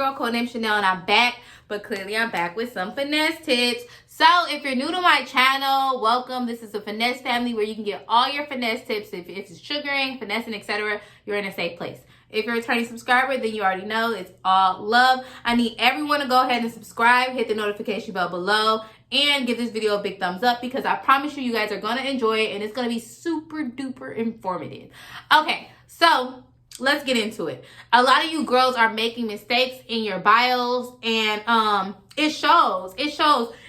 girl Codenamechanel, and I'm back, but clearly I'm back with some finesse tips. So if you're new to my channel, welcome. This is the Finesse family where you can get all your finesse tips. If it's sugaring, finessing, etc., you're in a safe place. If you're a returning subscriber, then you already know it's all love. I need everyone to go ahead and subscribe, hit the notification bell below, and give this video a big thumbs up because I promise you guys are going to enjoy it and it's going to be super duper informative. Okay, so let's get into it. A lot of you girls are making mistakes in your bios, and it shows.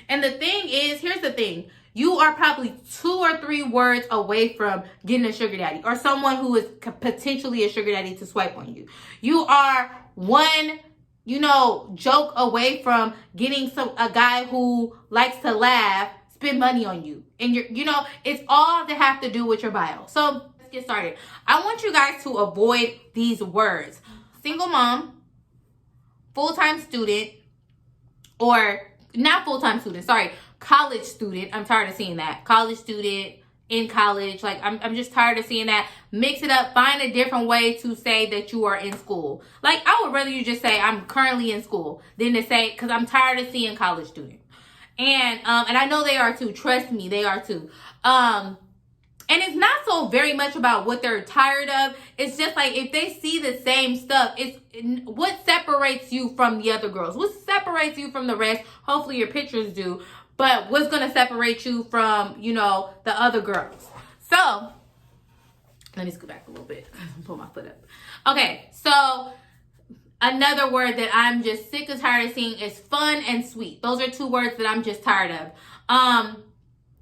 And the thing is, here's the thing. You are probably 2 or 3 words away from getting a sugar daddy or someone who is potentially a sugar daddy to swipe on you. You are one, joke away from getting a guy who likes to laugh, spend money on you. And it's all to have to do with your bio. So let's get started. I want you guys to avoid these words. Single mom, full-time student, or not full-time student, sorry, college student. I'm tired of seeing that. College student, in college. Like, I'm just tired of seeing that. Mix it up. Find a different way to say that you are in school. Like, I would rather you just say I'm currently in school than to say, because I'm tired of seeing college student. And I know they are too. Trust me, they are too. And it's not so very much about what they're tired of. It's just like if they see the same stuff, it's what separates you from the other girls. What separates you from the rest? Hopefully your pictures do. But what's going to separate you from, the other girls? So, let me scoot back a little bit. Pull my foot up. Okay, so another word that I'm just sick and tired of seeing is fun and sweet. Those are 2 words that I'm just tired of.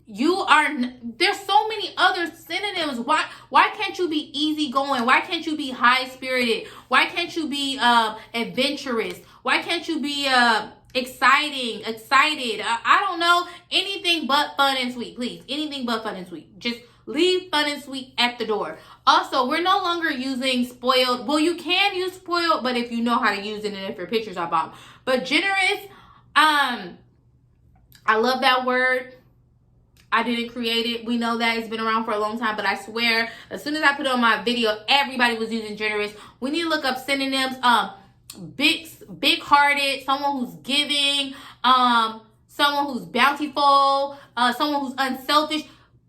There's so many other synonyms. Why can't you be easygoing? Why can't you be high-spirited? Why can't you be adventurous? Why can't you be excited? I don't know. Anything but fun and sweet, please. Anything but fun and sweet. Just leave fun and sweet at the door. Also, we're no longer using spoiled. Well, you can use spoiled, but if you know how to use it and if your pictures are bomb. But generous, I love that word. I didn't create it. We know that it's been around for a long time, but I swear, as soon as I put it on my video, everybody was using generous. We need to look up synonyms. Big-hearted, someone who's giving, someone who's bountiful, someone who's unselfish.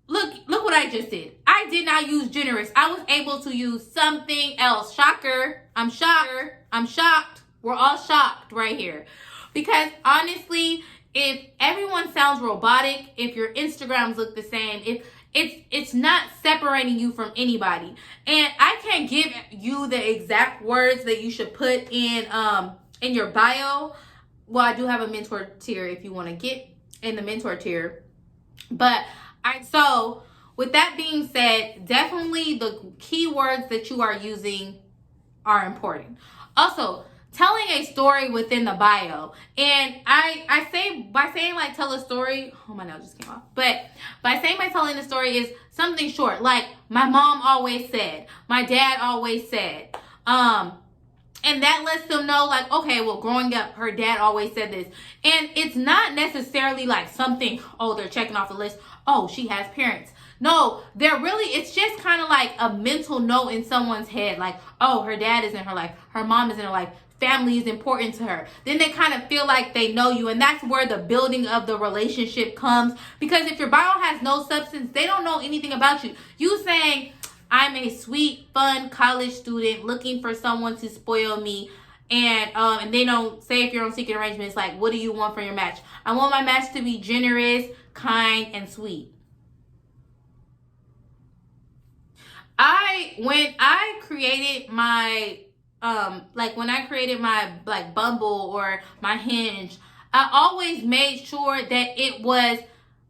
Look what I just did. I did not use generous. I was able to use something else. Shocker. I'm shocked. We're all shocked right here. Because honestly, if everyone sounds robotic, if your Instagrams look the same, if it's not separating you from anybody. And I can't give you the exact words that you should put in your bio. Well, I do have a mentor tier if you want to get in the mentor tier. But so with that being said, definitely the keywords that you are using are important. Also, telling a story within the bio. And I say, by saying like tell a story, oh my nail just came off. But by telling the story is something short. Like my mom always said, my dad always said. And that lets them know like, okay, well, growing up, her dad always said this. And it's not necessarily like something, oh, they're checking off the list. Oh, she has parents. No, it's just kind of like a mental note in someone's head. Like, oh, her dad is in her life. Her mom is in her life. Family is important to her. Then they kind of feel like they know you, and that's where the building of the relationship comes. Because if your bio has no substance, they don't know anything about you. You saying, I'm a sweet, fun college student looking for someone to spoil me, and they don't say if you're on secret arrangements, like, what do you want for your match? I want my match to be generous, kind, and sweet. When I created my when I created my Bumble or my Hinge, I always made sure that it was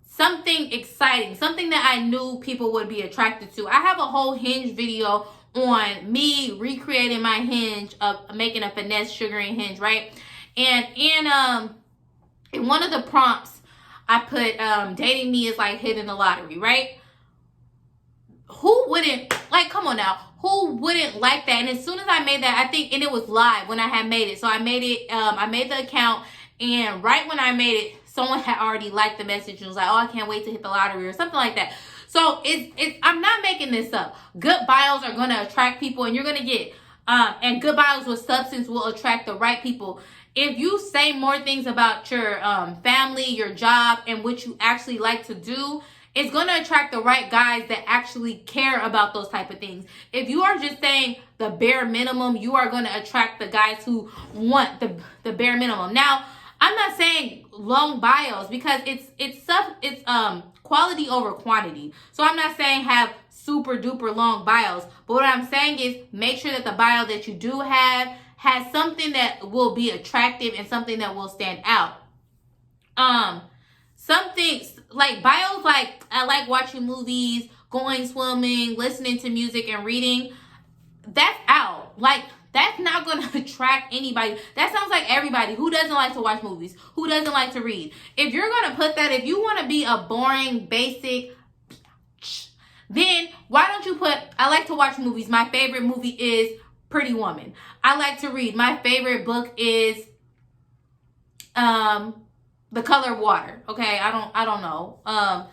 something exciting, something that I knew people would be attracted to. I have a whole Hinge video on me recreating my Hinge, making a finesse sugaring Hinge, right? And in one of the prompts, I put dating me is like hitting the lottery, right? Who wouldn't, like, come on now, who wouldn't like that? And as soon as I made that, I think, and it was live when I had made it. So I made it, I made the account, and right when I made it, someone had already liked the message and was like, oh, I can't wait to hit the lottery or something like that. So I'm not making this up. Good bios are going to attract people, and you're going to get And good bios with substance will attract the right people. If you say more things about your family, your job, and what you actually like to do, it's going to attract the right guys that actually care about those type of things. If you are just saying the bare minimum, you are going to attract the guys who want the bare minimum. Now, I'm not saying long bios because it's quality over quantity. So I'm not saying have super duper long bios, but what I'm saying is make sure that the bio that you do have has something that will be attractive and something that will stand out. Something like bios, like I like watching movies, going swimming, listening to music, and reading. That's out. Like, that's not going to attract anybody. That sounds like everybody. Who doesn't like to watch movies? Who doesn't like to read? If you're going to put that, if you want to be a boring, basic, then why don't you put, I like to watch movies. My favorite movie is Pretty Woman. I like to read. My favorite book is The Color of Water. Okay, I don't know. I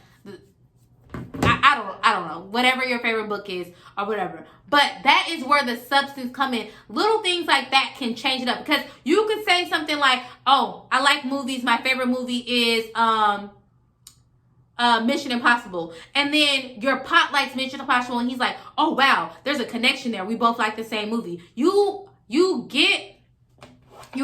don't know. Whatever your favorite book is or whatever. But that is where the substance come in. Little things like that can change it up. Because you could say something like, oh, I like movies. My favorite movie is Mission Impossible. And then your pot likes Mission Impossible and he's like, oh wow, there's a connection there. We both like the same movie. You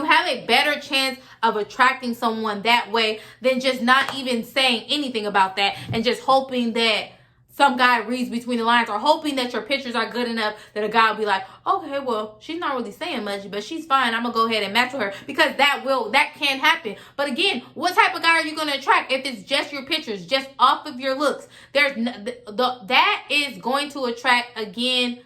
have a better chance of attracting someone that way than just not even saying anything about that and just hoping that some guy reads between the lines, or hoping that your pictures are good enough that a guy will be like, okay, well, she's not really saying much, but she's fine. I'm going to go ahead and match with her, because that can happen. But again, what type of guy are you going to attract if it's just your pictures, just off of your looks? That is going to attract, again,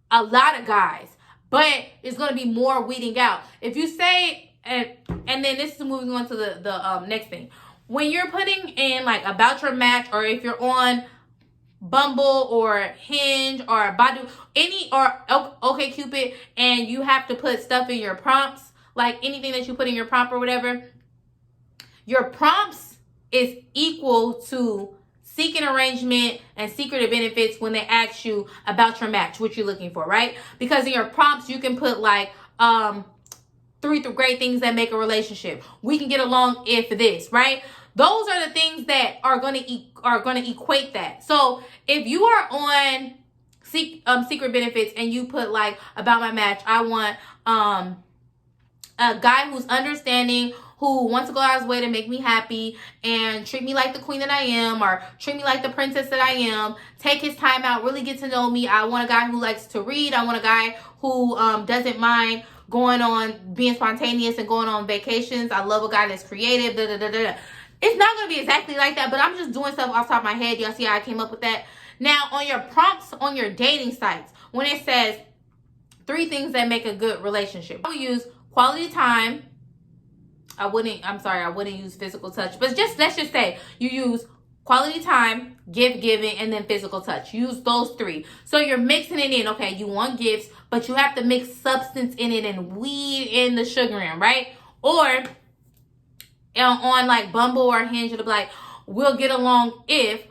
a lot of guys. But it's going to be more weeding out. If you say, and then this is moving on to the next thing. When you're putting in like about your match, or if you're on Bumble or Hinge or Badoo, or OkCupid, and you have to put stuff in your prompts, like anything that you put in your prompt or whatever, your prompts is equal to seek an arrangement and secretive benefits when they ask you about your match, what you're looking for, right? Because in your prompts, you can put like 3 great things that make a relationship. We can get along if this, right? Those are the things that are going to equate that. So if you are on secret benefits and you put like about my match, I want a guy who's understanding, who wants to go out of his way to make me happy and treat me like the queen that I am, or treat me like the princess that I am, take his time out, really get to know me. I want a guy who likes to read. I want a guy who doesn't mind being spontaneous and going on vacations. I love a guy that's creative. It's not going to be exactly like that, but I'm just doing stuff off the top of my head. Y'all see how I came up with that? Now, on your prompts on your dating sites, when it says 3 things that make a good relationship, I would use quality time. I wouldn't use physical touch, but let's just say you use quality time, gift giving, and then physical touch. Use those 3. So you're mixing it in. Okay, you want gifts, but you have to mix substance in it and weed in the sugar in, right? Or on like Bumble or Hinge, it'll be like, we'll get along if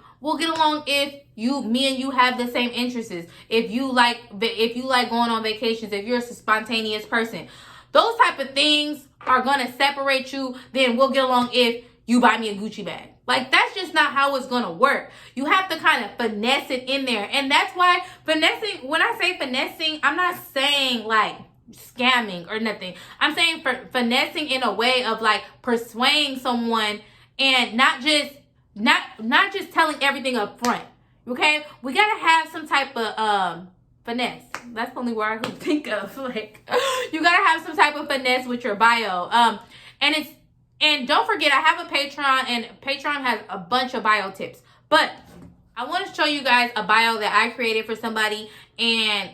me and you have the same interests. If you like going on vacations, if you're a spontaneous person, those type of things are going to separate you. Then we'll get along if you buy me a Gucci bag. Like, that's just not how it's going to work. You have to kind of finesse it in there. And that's why finessing, when I say finessing, I'm not saying like scamming or nothing. I'm saying for finessing in a way of like persuading someone, and not just telling everything up front. Okay? We got to have some type of finesse. That's the only word I could think of. Like, you gotta have some type of finesse with your bio. And don't forget, I have a Patreon, and Patreon has a bunch of bio tips. But I want to show you guys a bio that I created for somebody, and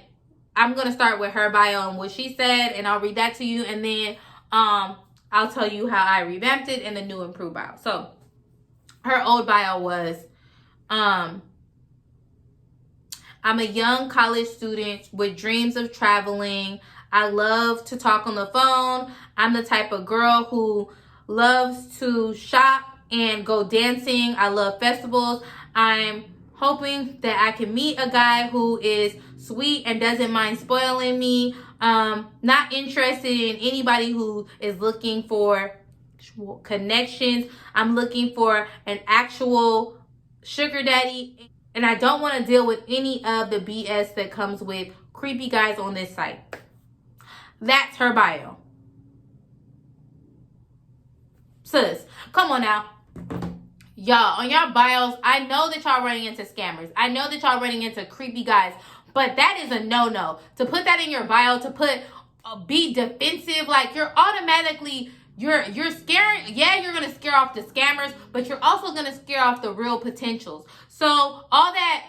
I'm gonna start with her bio and what she said, and I'll read that to you, and then I'll tell you how I revamped it in the new improved bio. So her old bio was I'm a young college student with dreams of traveling. I love to talk on the phone. I'm the type of girl who loves to shop and go dancing. I love festivals. I'm hoping that I can meet a guy who is sweet and doesn't mind spoiling me. Not interested in anybody who is looking for connections. I'm looking for an actual sugar daddy, and I don't want to deal with any of the BS that comes with creepy guys on this site. That's her bio. Sis, come on now. Y'all, on your bios, I know that y'all running into scammers. I know that y'all running into creepy guys, but that is a no-no. To put that in your bio, to put be defensive, like you're automatically you're scaring. Yeah, you're gonna scare off the scammers, but you're also gonna scare off the real potentials. So all that,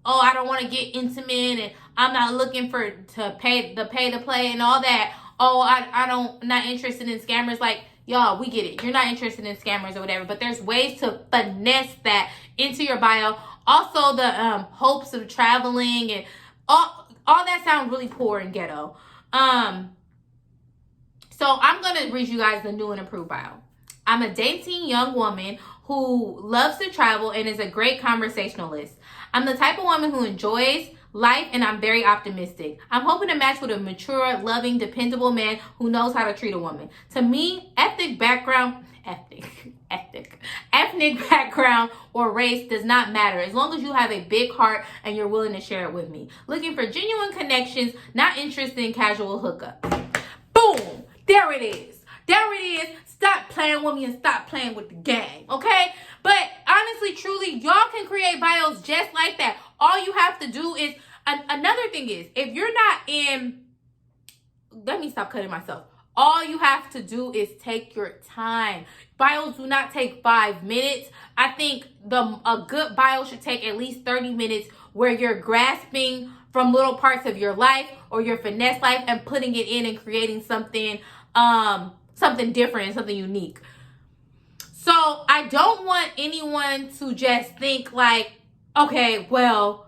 oh, I don't want to get intimate and I'm not looking to pay to play and all that. Oh, I don't, not interested in scammers. Like, y'all, we get it. You're not interested in scammers or whatever, but there's ways to finesse that into your bio. Also, the hopes of traveling and all that sounds really poor and ghetto. So I'm going to read you guys the new and improved bio. I'm a dating young woman who loves to travel and is a great conversationalist. I'm the type of woman who enjoys life, and I'm very optimistic. I'm hoping to match with a mature, loving, dependable man who knows how to treat a woman. To me, ethnic background or race does not matter as long as you have a big heart and you're willing to share it with me. Looking for genuine connections, not interested in casual hookup. Boom! There it is. There it is. Stop playing with me and stop playing with the game, okay? But honestly, truly, y'all can create bios just like that. All you have to do is, another thing is, if you're not in, let me stop cutting myself. All you have to do is take your time. Bios do not take 5 minutes. I think a good bio should take at least 30 minutes where you're grasping from little parts of your life or your finesse life and putting it in and creating something different and something unique. So I don't want anyone to just think like, okay, well,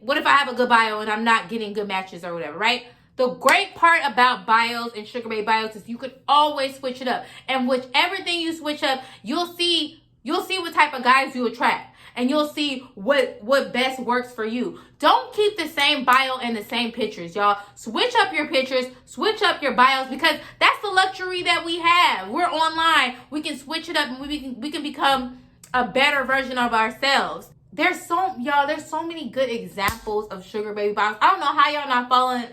what if I have a good bio and I'm not getting good matches or whatever, right? The great part about bios and sugar baby bios is you could always switch it up. And whichever thing you switch up, you'll see what type of guys you attract. And you'll see what best works for you. Don't keep the same bio and the same pictures, y'all. Switch up your pictures, switch up your bios, because that's the luxury that we have. We're online. We can switch it up and we can become a better version of ourselves. There's so many good examples of sugar baby bios. I don't know how y'all not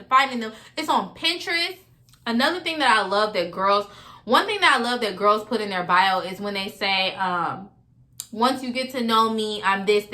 finding them. It's on Pinterest. One thing that I love that girls put in their bio is when they say, once you get to know me, I'm this.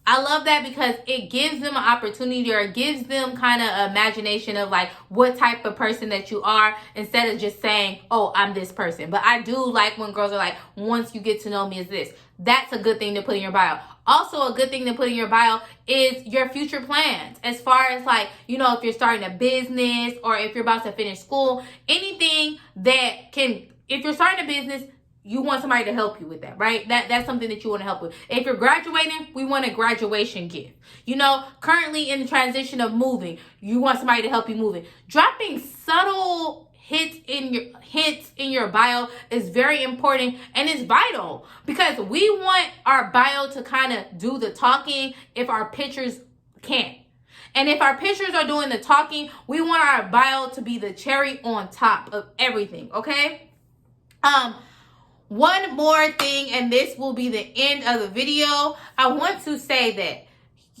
I love that because it gives them an opportunity, or it gives them kind of imagination of like what type of person that you are, instead of just saying, oh, I'm this person. But I do like when girls are like, once you get to know me is this. That's a good thing to put in your bio. Also, a good thing to put in your bio is your future plans. As far as like, if you're starting a business or if you're about to finish school, anything that if you're starting a business, you want somebody to help you with that, right? That's something that you want to help with. If you're graduating, we want a graduation gift. Currently in the transition of moving, you want somebody to help you move it. Dropping subtle hints in your bio is very important, and it's vital because we want our bio to kind of do the talking if our pictures can't. And if our pictures are doing the talking, we want our bio to be the cherry on top of everything, okay? One more thing, and this will be the end of the video. I want to say that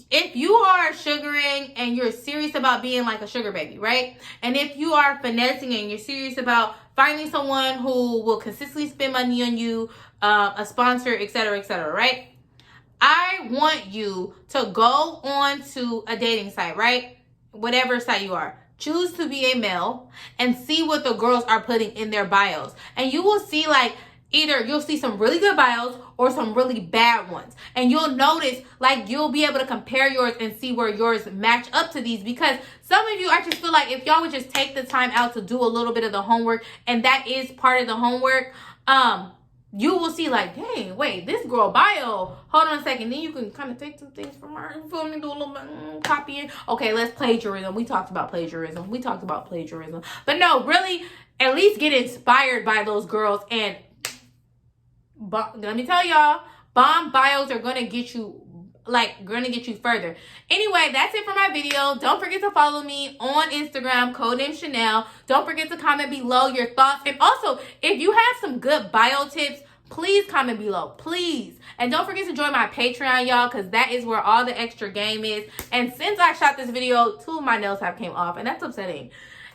if you are sugaring and you're serious about being like a sugar baby, right? And if you are finessing and you're serious about finding someone who will consistently spend money on you, a sponsor, etc., right? I want you to go on to a dating site, right? Whatever site you are. Choose to be a male and see what the girls are putting in their bios. And you will see like, either you'll see some really good bios or some really bad ones. And you'll notice, like, you'll be able to compare yours and see where yours match up to these. Because some of you, I just feel like if y'all would just take the time out to do a little bit of the homework, and that is part of the homework, you will see like, dang, wait, this girl bio, hold on a second. Then you can kind of take some things from her, do a little bit, copying. Okay, let's plagiarism. We talked about plagiarism. But no, really, at least get inspired by those girls. And let me tell y'all, bomb bios are going to get you like gonna get you further. Anyway, that's it for my video. Don't forget to follow me on Instagram, Codenamechanel. Don't forget to comment below your thoughts. And also, if you have some good bio tips, please comment below, please. And don't forget to join my Patreon, y'all, because that is where all the extra game is. And since I shot this video, 2 of my nails have came off, and that's upsetting.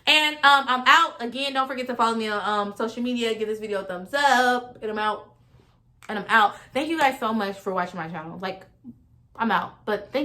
And I'm out. Again, don't forget to follow me on social media. Give this video a thumbs up. And I'm out. And I'm out. Thank you guys so much for watching my channel. Like, I'm out. But thank you.